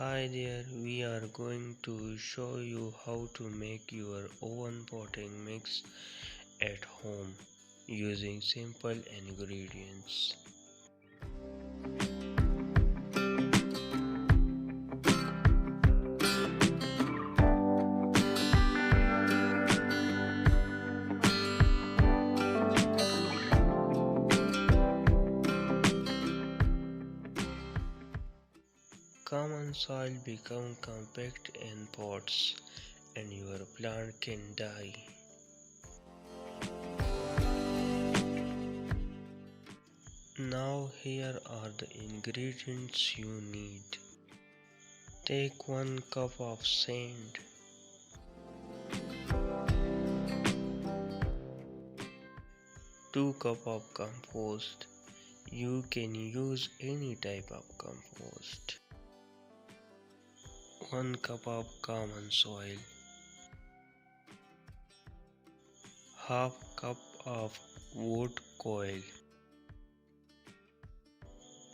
Hi there, we are going to show you how to make your own potting mix at home using simple ingredients. Common soil become compact in pots and your plant can die. Now here are the ingredients you need. Take 1 cup of sand, 2 cup of compost. You can use any type of compost. 1 cup of common soil, half cup of wood coil.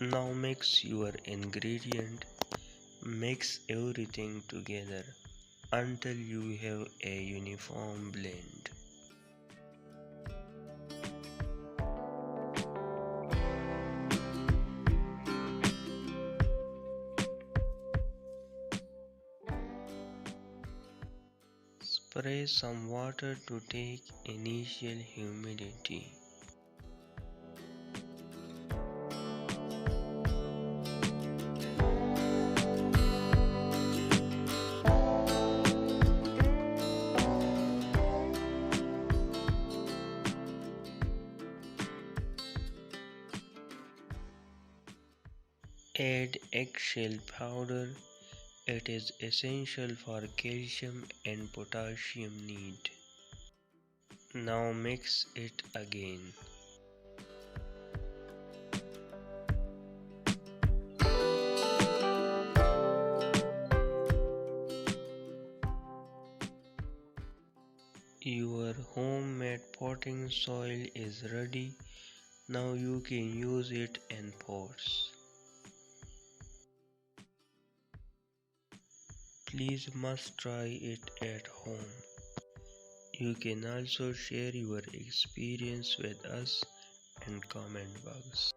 Now mix your ingredient. Mix everything together until you have a uniform blend. Spray some water to take initial humidity. Add eggshell powder. It is essential for calcium and potassium need. Now mix it again. Your homemade potting soil is ready. Now you can use it in pots. Please must try it at home. You can also share your experience with us in comment box.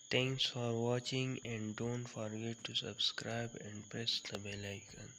Thanks for watching and don't forget to subscribe and press the bell icon.